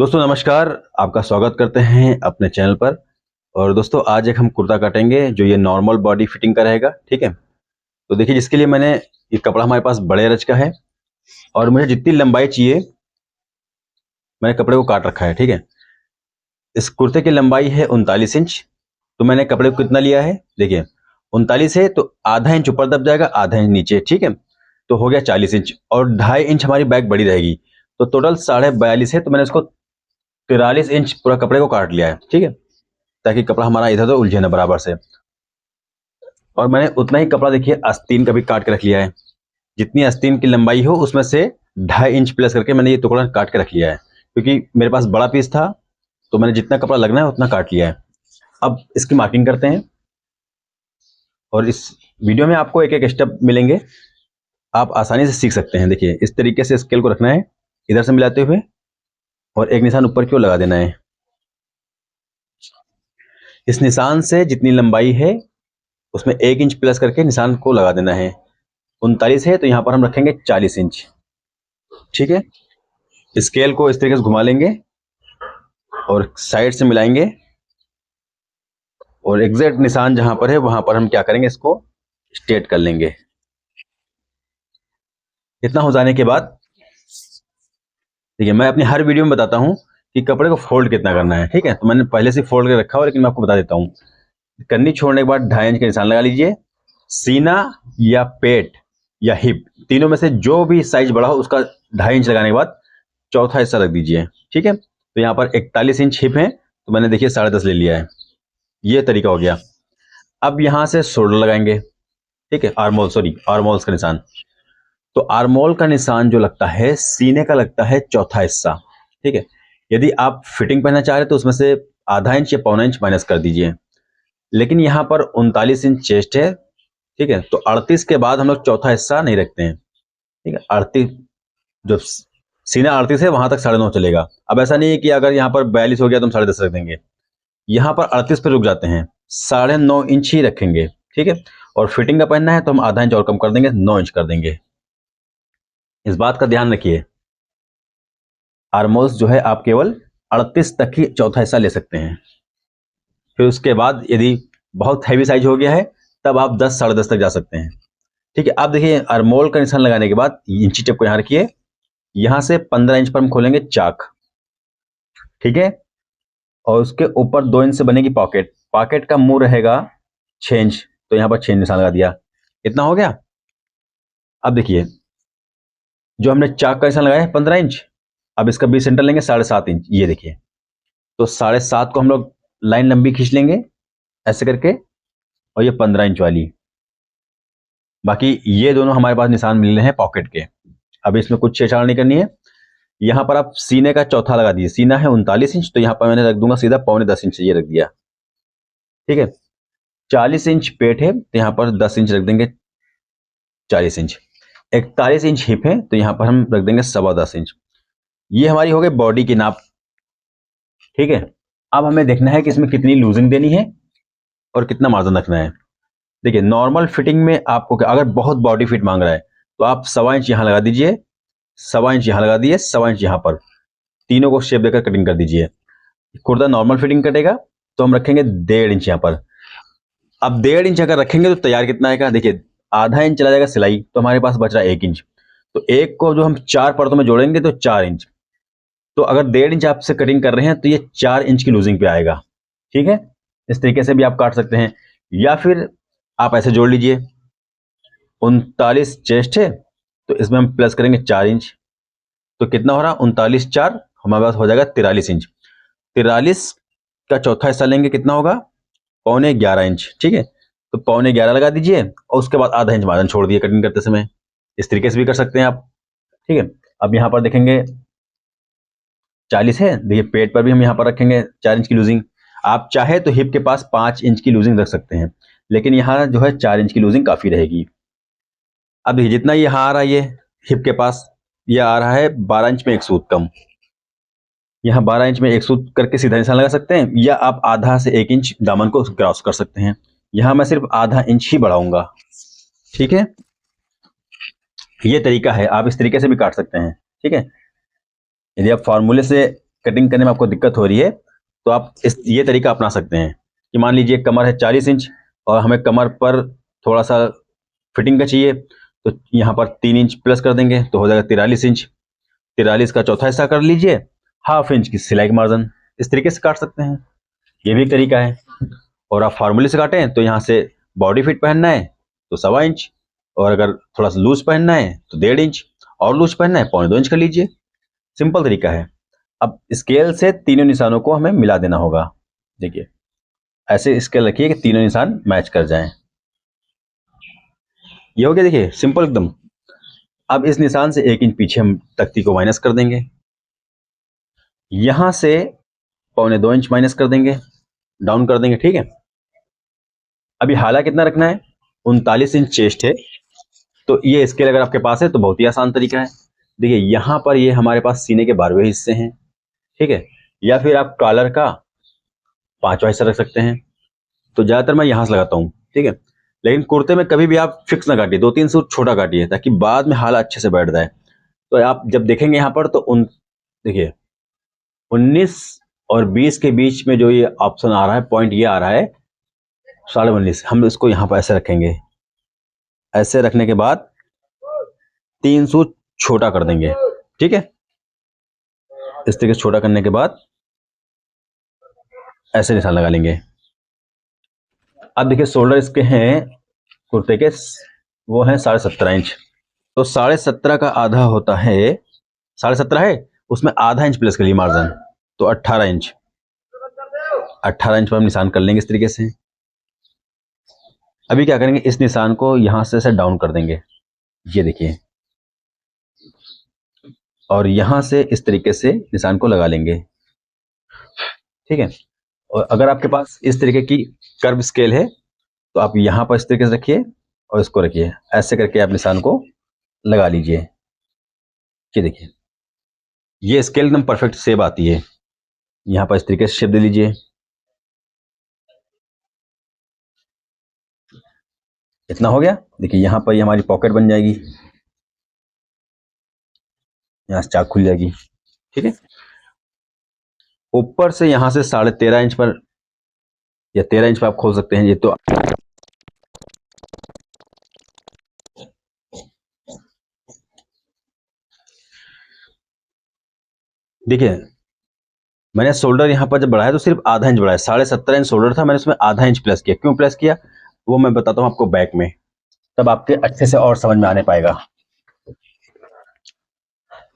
दोस्तों नमस्कार। आपका स्वागत करते हैं अपने चैनल पर। और दोस्तों आज एक हम कुर्ता काटेंगे जो ये नॉर्मल बॉडी फिटिंग का रहेगा। ठीक है, तो देखिए जिसके लिए मैंने ये कपड़ा हमारे पास बड़े रज का है और मुझे जितनी लंबाई चाहिए मैंने कपड़े को काट रखा है। ठीक है, इस कुर्ते की लंबाई है 39 इंच। तो मैंने कपड़े को कितना लिया है, देखिए 39 है तो आधा इंच ऊपर दब जाएगा, आधा इंच नीचे। ठीक है, तो हो गया 40 इंच और 2.5 इंच हमारी बैक बड़ी रहेगी, तो टोटल 42.5 है। तो मैंने इसको 43 इंच पूरा कपड़े को काट लिया है। ठीक है, ताकि कपड़ा हमारा इधर उधर उलझे ना बराबर से। और मैंने उतना ही कपड़ा देखिए आस्तीन का भी काट के रख लिया है। जितनी आस्तीन की लंबाई हो उसमें से 2.5 इंच प्लस करके मैंने ये टुकड़ा काट के रख लिया है, क्योंकि मेरे पास बड़ा पीस था तो मैंने जितना कपड़ा लगना है उतना काट लिया है। अब इसकी मार्किंग करते हैं और इस वीडियो में आपको एक एक स्टेप मिलेंगे, आप आसानी से सीख सकते हैं। देखिए इस तरीके से स्केल को रखना है इधर से मिलाते हुए और एक निशान ऊपर की ओर लगा देना है। इस निशान से जितनी लंबाई है उसमें 1 इंच प्लस करके निशान को लगा देना है। 39 है तो यहाँ पर हम रखेंगे 40 इंच। ठीक है, स्केल को इस तरीके से घुमा लेंगे और साइड से मिलाएंगे और एग्जैक्ट निशान जहां पर है वहां पर हम क्या करेंगे, इसको स्ट्रेट कर लेंगे। इतना हो जाने के बाद देखिए मैं अपनी हर वीडियो में बताता हूं कि कपड़े को फोल्ड कितना करना है। ठीक है, तो मैंने पहले से फोल्ड कर रखा हो, लेकिन मैं आपको बता देता हूं। कन्नी छोड़ने के बाद 2.5 इंच का निशान लगा लीजिए। सीना या पेट या हिप तीनों में से जो भी साइज बड़ा हो उसका 2.5 इंच लगाने के बाद चौथा हिस्सा रख दीजिए। ठीक है, तो यहाँ पर 41 इंच हिप है तो मैंने देखिए 10.5 ले लिया है। ये तरीका हो गया। अब यहाँ से शोल्डर लगाएंगे। ठीक है, आर्मोल्स का निशान। तो आर्मोल का निशान जो लगता है सीने का लगता है चौथा हिस्सा। ठीक है, यदि आप फिटिंग पहनना चाह रहे तो उसमें से आधा इंच या पौना इंच माइनस कर दीजिए। लेकिन यहाँ पर 39 इंच चेस्ट है। ठीक है, तो 38 के बाद हम लोग चौथा हिस्सा नहीं रखते हैं। ठीक है, 38 जो सीना 38 है वहां तक 9.5 चलेगा। अब ऐसा नहीं है कि अगर यहाँ पर 42 हो गया तो हम 10.5 रख देंगे। यहाँ पर 38 पे रुक जाते हैं, 9.5 इंच ही रखेंगे। ठीक है, और फिटिंग का पहनना है तो हम आधा इंच और कम कर देंगे, 9 इंच कर देंगे। इस बात का ध्यान रखिए, आर्मोल्स जो है आप केवल 38 तक ही चौथा हिस्सा ले सकते हैं। फिर उसके बाद यदि बहुत हैवी साइज हो गया है तब आप 10 10.5 तक जा सकते हैं। ठीक है, आप देखिए आर्मोल का निशान लगाने के बाद इंची टेप को यहाँ रखिए। यहाँ से 15 इंच पर हम खोलेंगे चाक। ठीक है, और उसके ऊपर 2 इंच से बनेगी पॉकेट। पॉकेट का मुंह रहेगा 6 इंच, तो यहाँ पर 6 निशान लगा दिया। इतना हो गया। अब देखिए जो हमने चाक का निशान लगाया है 15 इंच, अब इसका बीच सेंटर लेंगे 7.5 इंच। ये देखिए, तो 7.5 को हम लोग लाइन लंबी खींच लेंगे ऐसे करके, और ये 15 इंच वाली। बाकी ये दोनों हमारे पास निशान मिल रहे हैं पॉकेट के। अब इसमें कुछ छेड़छाड़ नहीं करनी है। यहाँ पर आप सीने का चौथा लगा दीजिए। सीना है 39 इंच तो यहाँ पर मैंने रख दूंगा सीधा 9.25 इंच, ये रख दिया। ठीक है, 40 इंच पेट है तो यहाँ पर 10 इंच रख देंगे, 40 इंच। 41 इंच हिप है तो यहाँ पर हम रख देंगे 10.25 इंच। ये हमारी हो गई बॉडी की नाप। ठीक है, अब हमें देखना है कि इसमें कितनी लूजिंग देनी है और कितना मार्जिन रखना है। देखिए नॉर्मल फिटिंग में आपको अगर बहुत बॉडी फिट मांग रहा है तो आप 1.25 इंच यहाँ लगा दीजिए, 1.25 इंच यहाँ लगा दिए, 1.25 इंच यहाँ पर, तीनों को शेप देकर कटिंग कर दीजिए। कुर्ता नॉर्मल फिटिंग कटेगा तो हम रखेंगे 1.5 इंच यहाँ पर। अब 1.5 इंच अगर रखेंगे तो तैयार कितना आएगा, देखिए आधा इंच चला जाएगा सिलाई, तो हमारे पास बच रहा है 1 इंच। तो एक को जो हम 4 परतों में जोड़ेंगे तो 4 इंच। तो अगर 1.5 इंच आपसे कटिंग कर रहे हैं तो ये 4 इंच की लूजिंग पे आएगा। ठीक है, इस तरीके से भी आप काट सकते हैं, या फिर आप ऐसे जोड़ लीजिए। 39 चेस्ट है तो इसमें हम प्लस करेंगे 4 इंच, तो कितना हो रहा, 39 4 हमारे पास हो जाएगा 43 इंच। 43 का चौथा हिस्सा लेंगे, कितना होगा, 11.25 इंच। ठीक है, तो 11.25 लगा दीजिए और उसके बाद आधा इंच मार्जिन छोड़ दिए कटिंग करते समय। इस तरीके से भी कर सकते हैं आप। ठीक है, अब यहाँ पर देखेंगे 40 है, देखिए पेट पर भी हम यहाँ पर रखेंगे 4 इंच की लूजिंग। आप चाहे तो हिप के पास 5 इंच की लूजिंग रख सकते हैं, लेकिन यहाँ जो है 4 इंच की लूजिंग काफी रहेगी। अब देखिए जितना यहाँ आ रहा है ये हिप के पास, यह आ रहा है 12 इंच में एक सूत कम। यहाँ 12 इंच में एक सूत करके सीधा निशान लगा सकते हैं, या आप आधा से 1 इंच दामन को क्रॉस कर सकते हैं। यहाँ मैं सिर्फ आधा इंच ही बढ़ाऊंगा। ठीक है, ये तरीका है, आप इस तरीके से भी काट सकते हैं। ठीक है, यदि आप फार्मूले से कटिंग करने में आपको दिक्कत हो रही है तो आप ये तरीका अपना सकते हैं कि मान लीजिए कमर है 40 इंच और हमें कमर पर थोड़ा सा फिटिंग का चाहिए, तो यहाँ पर 3 इंच प्लस कर देंगे तो हो जाएगा 43 इंच। 43 का चौथा हिस्सा कर लीजिए, ½ इंच की सिलाई का मार्जिन इस तरीके से काट सकते हैं, ये भी एक तरीका है। और आप फार्मूले से काटें तो यहाँ से बॉडी फिट पहनना है तो 1.25 इंच, और अगर थोड़ा सा लूज पहनना है तो 1.5 इंच, और लूज पहनना है 2.25 इंच कर लीजिए। सिंपल तरीका है। अब स्केल से तीनों निशानों को हमें मिला देना होगा। देखिए ऐसे स्केल रखिए कि तीनों निशान मैच कर जाएं। ये हो गया, देखिए सिंपल एकदम। अब इस निशान से 1 इंच पीछे हम तख्ती को माइनस कर देंगे, यहां से 2.25 इंच माइनस कर देंगे, डाउन कर देंगे, ठीक है। अभी हाला कितना रखना है, 39 इंच चेस्ट है, तो ये स्केल अगर आपके पास है तो बहुत ही आसान तरीका है। देखिए यहां पर ये हमारे पास सीने के 12वें हिस्से हैं, ठीक है, या फिर आप कॉलर का 5वां हिस्सा रख सकते हैं, तो ज्यादातर मैं यहां से लगाता हूं, ठीक है। लेकिन कुर्ते में कभी भी आप फिक्स ना काटिए, 2-3 सूट छोटा काटिए ताकि बाद में हाला अच्छे से बैठ जाए। तो आप जब देखेंगे यहाँ पर तो देखिए 19 और 20 के बीच में जो ये ऑप्शन आ रहा है, पॉइंट ये आ रहा है 19.5, हम इसको यहाँ पर ऐसे रखेंगे। ऐसे रखने के बाद 3 सूट छोटा कर देंगे, ठीक है। इस तरीके से छोटा करने के बाद ऐसे निशान लगा लेंगे। अब देखिए शोल्डर इसके हैं कुर्ते के, वो हैं 17.5 इंच, तो 17.5 का आधा होता है 17.5 है, उसमें ½ इंच प्लस के लिए मार्जिन, तो 18 इंच। 18 इंच पर हम निशान कर लेंगे इस तरीके से। अभी क्या करेंगे, इस निशान को यहां से ऐसे डाउन कर देंगे, ये देखिए, और यहां से इस तरीके से निशान को लगा लेंगे, ठीक है। और अगर आपके पास इस तरीके की कर्व स्केल है तो आप यहां पर इस तरीके से रखिए और इसको रखिए, ऐसे करके आप निशान को लगा लीजिए। ये देखिए ये स्केल एकदम परफेक्ट शेप आती है। यहां पर इस तरीके से शेप दे लीजिए, इतना हो गया। देखिए यहां पर ये हमारी पॉकेट बन जाएगी, यहां से चाक खुल जाएगी, ठीक है। ऊपर से यहां से 13.5 इंच पर या 13 इंच पर आप खोल सकते हैं, ये तो देखिए मैंने शोल्डर यहाँ पर जब बढ़ाया तो सिर्फ ½ इंच बढ़ाया, 17.5 इंच शोल्डर था, मैंने उसमें ½ इंच प्लस किया। क्यों प्लस किया वो मैं बताता हूँ आपको बैक में, तब आपके अच्छे से और समझ में आने पाएगा।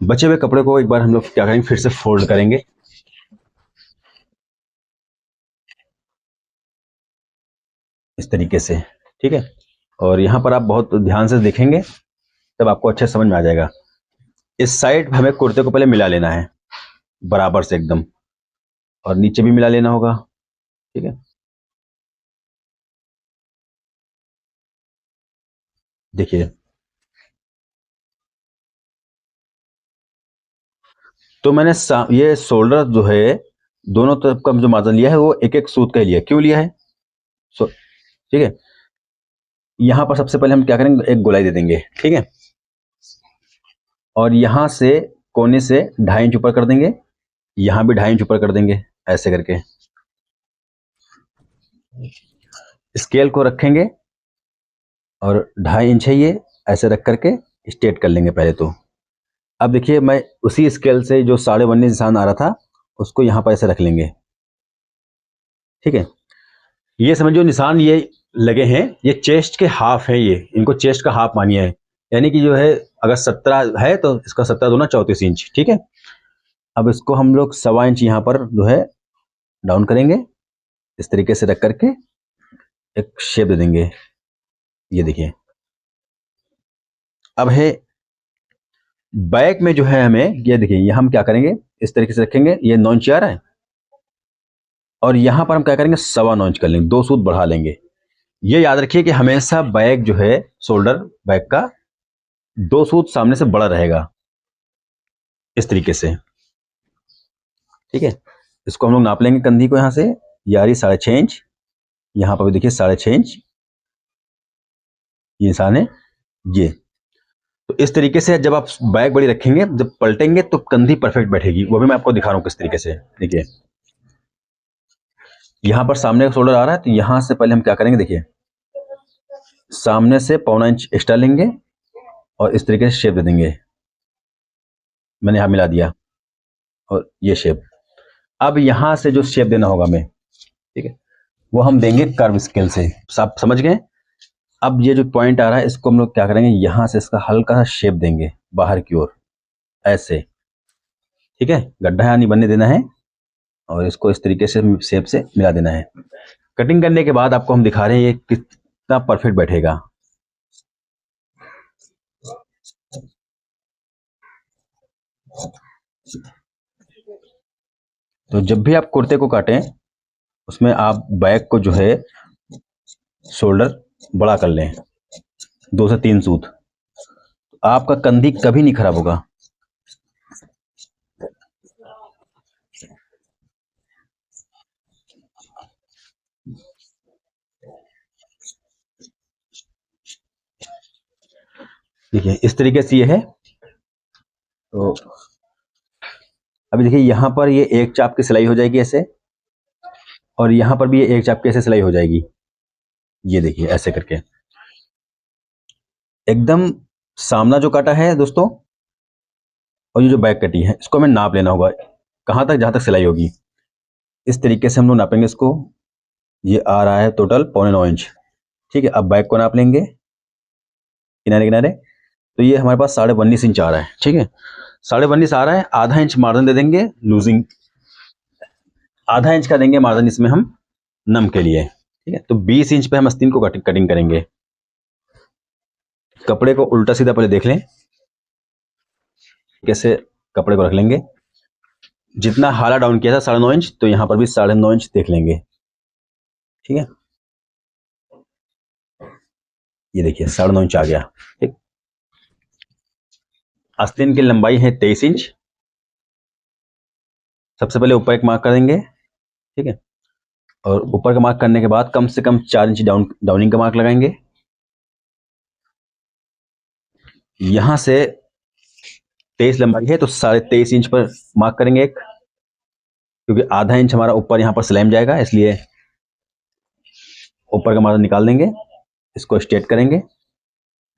बचे हुए कपड़े को एक बार हम लोग क्या करेंगे, फिर से फोल्ड करेंगे, इस तरीके से, ठीक है। और यहाँ पर आप बहुत ध्यान से देखेंगे तब आपको अच्छे समझ में आ जाएगा। इस साइड हमें कुर्ते को पहले मिला लेना है बराबर से एकदम, और नीचे भी मिला लेना होगा, ठीक है। देखिए तो मैंने ये शोल्डर जो है दोनों तरफ का जो मार्जिन लिया है वो एक एक सूत का ही लिया। क्यों लिया है, ठीक है। यहां पर सबसे पहले हम क्या करेंगे, एक गोलाई दे देंगे, ठीक है, और यहां से कोने से 2.5 इंच ऊपर कर देंगे, यहां भी 2.5 इंच ऊपर कर देंगे, ऐसे करके स्केल को रखेंगे और 2.5 इंच है ये, ऐसे रख करके स्ट्रेट कर लेंगे पहले तो। अब देखिए मैं उसी स्केल से जो 19.5 निशान आ रहा था उसको यहाँ पर ऐसे रख लेंगे, ठीक है। ये समझो निशान ये लगे हैं, ये चेस्ट के हाफ है, ये इनको चेस्ट का हाफ मानिए है, यानी कि जो है अगर 17 है तो इसका 17 दूना 34 इंच, ठीक है। अब इसको हम लोग 1.25 इंच यहाँ पर जो है डाउन करेंगे, इस तरीके से रख करके एक शेप दे देंगे, ये देखिए। अब है बैक में जो है हमें, ये देखिए ये हम क्या करेंगे, इस तरीके से रखेंगे, ये 9 इंच आ रहा है, और यहां पर हम क्या करेंगे 9.25 इंच कर लेंगे, 2 सूत बढ़ा लेंगे। ये याद रखिए कि हमेशा बैक जो है शोल्डर बैक का 2 सूत सामने से बड़ा रहेगा, इस तरीके से, ठीक है। इसको हम लोग नाप लेंगे कंधी को, यहां से ये आ रही 6.5 इंच, यहां पर भी देखिए 6.5 इंच ये निशान है ये। तो इस तरीके से जब आप बैक बड़ी रखेंगे, जब पलटेंगे तो कंधी परफेक्ट बैठेगी। वो भी मैं आपको दिखा रहा हूँ किस तरीके से। देखिए यहाँ पर सामने का शोल्डर आ रहा है, तो यहाँ से पहले हम क्या करेंगे, देखिए सामने से 1.25 इंच एक्स्ट्रा लेंगे और इस तरीके से शेप दे देंगे। मैंने यहाँ मिला दिया और ये शेप। अब यहाँ से जो शेप देना होगा हमें, ठीक है, वो हम देंगे कर्व स्केल से। आप समझ गए। अब ये जो पॉइंट आ रहा है, इसको हम लोग क्या करेंगे, यहाँ से इसका हल्का सा शेप देंगे बाहर की ओर, ऐसे। ठीक है, गड्ढा यहाँ नहीं बनने देना है और इसको इस तरीके से शेप से मिला देना है। कटिंग करने के बाद आपको हम दिखा रहे हैं ये कितना परफेक्ट बैठेगा। तो जब भी आप कुर्ते को काटें, उसमें आप बैक को जो है शोल्डर बड़ा कर लें, 2 से 3 सूत। आपका कंधी कभी नहीं खराब होगा। देखिए इस तरीके से ये है। तो अभी देखिए यहाँ पर ये एक चाप की सिलाई हो जाएगी ऐसे, और यहाँ पर भी ये एक चाप की ऐसे सिलाई हो जाएगी। ये देखिए ऐसे करके एकदम सामना जो काटा है दोस्तों, और ये जो बैक कटी है, इसको हमें नाप लेना होगा कहाँ तक, जहाँ तक सिलाई होगी। इस तरीके से हम लोग नापेंगे इसको। ये आ रहा है टोटल 9.25 इंच। ठीक है, अब बैक को नाप लेंगे किनारे किनारे। तो ये हमारे पास 19.5 इंच आ रहा है। ठीक है, 19.5 आ रहा है। आधा इंच मार्जिन दे देंगे लूजिंग, आधा इंच का देंगे मार्जिन इसमें हम नम के लिए। ठीक है, तो 20 इंच पे हम आस्तीन को कटिंग करेंगे। कपड़े को उल्टा सीधा पहले देख लें, कैसे कपड़े को रख लेंगे। जितना हाला डाउन किया था 9.5 इंच, तो यहाँ पर भी 9.5 इंच देख लेंगे। ठीक है, ये देखिए 9.5 इंच आ गया। ठीक, आस्तीन की लंबाई है 23 इंच। सबसे पहले ऊपर एक मार्क कर देंगे। ठीक है, और ऊपर का मार्क करने के बाद कम से कम 4 इंच डाउनिंग का मार्क लगाएंगे। यहां से 23 लंबाई है, तो 23.5 इंच पर मार्क करेंगे एक, क्योंकि आधा इंच हमारा ऊपर यहाँ पर स्लैम जाएगा, इसलिए ऊपर का मार्जिन निकाल देंगे। इसको स्ट्रेट करेंगे।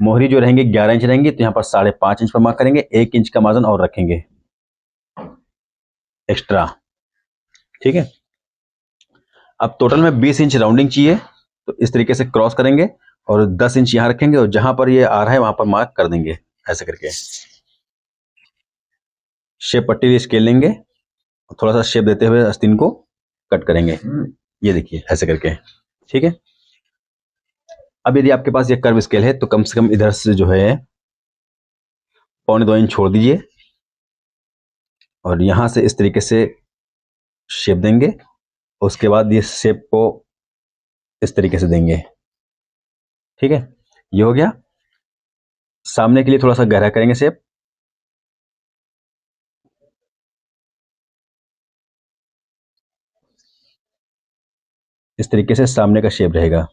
मोहरी जो रहेंगे 11 इंच रहेंगी, तो यहाँ पर 5.5 इंच पर मार्क करेंगे। 1 इंच का मार्जिन और रखेंगे एक्स्ट्रा। ठीक है, अब टोटल में 20 इंच राउंडिंग चाहिए, तो इस तरीके से क्रॉस करेंगे और 10 इंच यहाँ रखेंगे, और जहां पर ये आ रहा है वहां पर मार्क कर देंगे ऐसे करके। शेप पट्टी भी स्केल लेंगे, थोड़ा सा शेप देते हुए आस्तीन को कट करेंगे। ये देखिए ऐसे करके। ठीक है, अब यदि आपके पास ये कर्व स्केल है, तो कम से कम इधर से जो है 1.25 इंच छोड़ दीजिए, और यहां से इस तरीके से शेप देंगे। उसके बाद ये शेप को इस तरीके से देंगे। ठीक है, ये हो गया। सामने के लिए थोड़ा सा गहरा करेंगे शेप। इस तरीके से सामने का शेप रहेगा।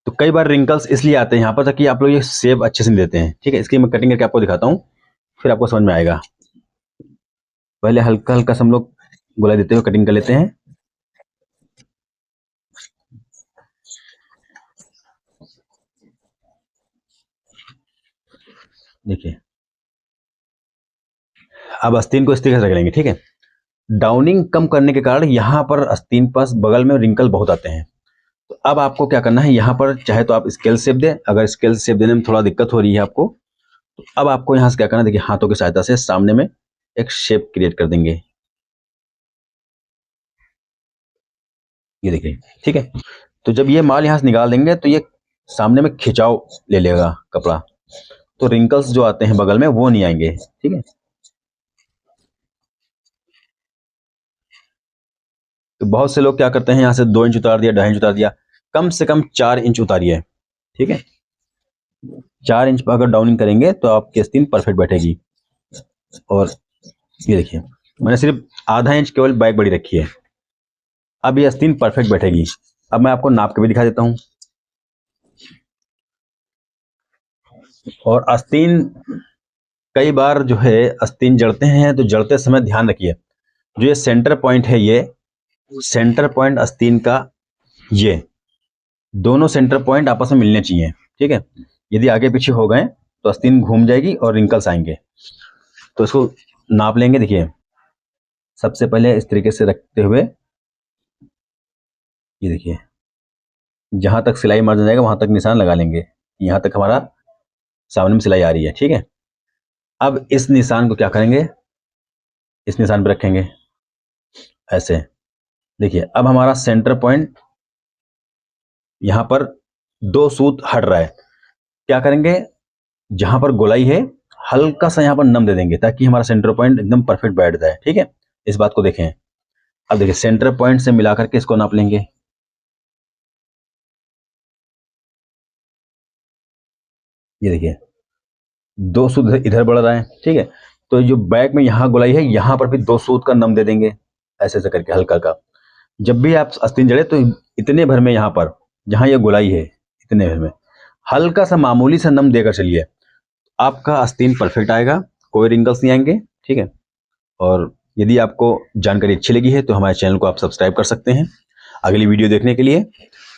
तो कई बार रिंकल्स इसलिए आते हैं यहाँ पर, ताकि आप लोग ये शेप अच्छे से नहीं देते हैं। ठीक है, इसकी मैं कटिंग करके आपको दिखाता हूँ, फिर आपको समझ में आएगा। पहले हल्का हल्का से हम लोग गोलाई देते हुए कटिंग कर लेते हैं। देखिए, अब आस्तीन को इस तरीके से रख लेंगे। ठीक है, डाउनिंग कम करने के कारण यहाँ पर आस्तीन पास बगल में रिंकल बहुत आते हैं। तो अब आपको क्या करना है, यहाँ पर चाहे तो आप स्केल शेप दें। अगर स्केल शेप देने में थोड़ा दिक्कत हो रही है आपको, तो अब आपको यहाँ से क्या करना है, देखिए हाथों की सहायता से सामने में एक शेप क्रिएट कर देंगे। ये देखिए। ठीक है, तो जब ये माल यहाँ से निकाल देंगे, तो ये सामने में खिंचाव ले लेगा कपड़ा, तो रिंकल्स जो आते हैं बगल में वो नहीं आएंगे। ठीक है, तो बहुत से लोग क्या करते हैं, यहाँ से 2 इंच उतार दिया, 2.5 इंच उतार दिया। कम से कम 4 इंच उतारिए। ठीक है, 4 इंच पर अगर डाउनिंग करेंगे तो आपकी आस्तीन परफेक्ट बैठेगी। और ये देखिए, मैंने सिर्फ आधा इंच केवल बैक बड़ी रखी है। अब ये आस्तीन परफेक्ट बैठेगी। अब मैं आपको नाप के भी दिखा देता हूँ। और आस्तीन कई बार जो है आस्तीन जड़ते हैं, तो जड़ते समय ध्यान रखिए, जो ये सेंटर पॉइंट है, ये सेंटर पॉइंट आस्तीन का, ये दोनों सेंटर पॉइंट आपस में मिलने चाहिए। ठीक है, यदि आगे पीछे हो गए तो आस्तीन घूम जाएगी और रिंकल्स आएंगे। तो इसको नाप लेंगे। देखिए, सबसे पहले इस तरीके से रखते हुए, ये देखिए, जहां तक सिलाई मर जाएगा वहां तक निशान लगा लेंगे। यहां तक हमारा सामने में सिलाई आ रही है। ठीक है, अब इस निशान को क्या करेंगे, इस निशान पर रखेंगे ऐसे। देखिए, अब हमारा सेंटर पॉइंट यहां पर 2 सूत हट रहा है। क्या करेंगे, जहां पर गोलाई है हल्का सा यहां पर नम दे देंगे, ताकि हमारा सेंटर पॉइंट एकदम परफेक्ट बैठ जाए। ठीक है, इस बात को देखें। अब देखिए, सेंटर पॉइंट से मिलाकर के इसको नाप लेंगे। ये देखिए, 2 सूत इधर बढ़ रहा है। ठीक है, तो जो बैक में यहां गोलाई है, यहां पर भी 2 सूत का नम दे देंगे, ऐसे ऐसे करके हल्का का। जब भी आप आस्तीन जड़े तो इतने भर में, यहां पर जहां ये गोलाई है, इतने भर में हल्का सा मामूली सा नम देकर चलिए, आपका आस्तीन परफेक्ट आएगा, कोई रिंकल्स नहीं आएंगे। ठीक है, और यदि आपको जानकारी अच्छी लगी है तो हमारे चैनल को आप सब्सक्राइब कर सकते हैं अगली वीडियो देखने के लिए,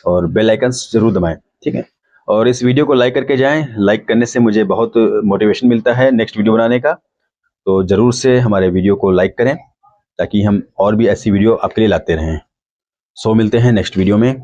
और बेल आइकन जरूर दबाएं। ठीक है, और इस वीडियो को लाइक करके जाएं। लाइक करने से मुझे बहुत मोटिवेशन मिलता है नेक्स्ट वीडियो बनाने का। तो ज़रूर से हमारे वीडियो को लाइक करें, ताकि हम और भी ऐसी वीडियो आपके लिए लाते रहें। सो मिलते हैं नेक्स्ट वीडियो में।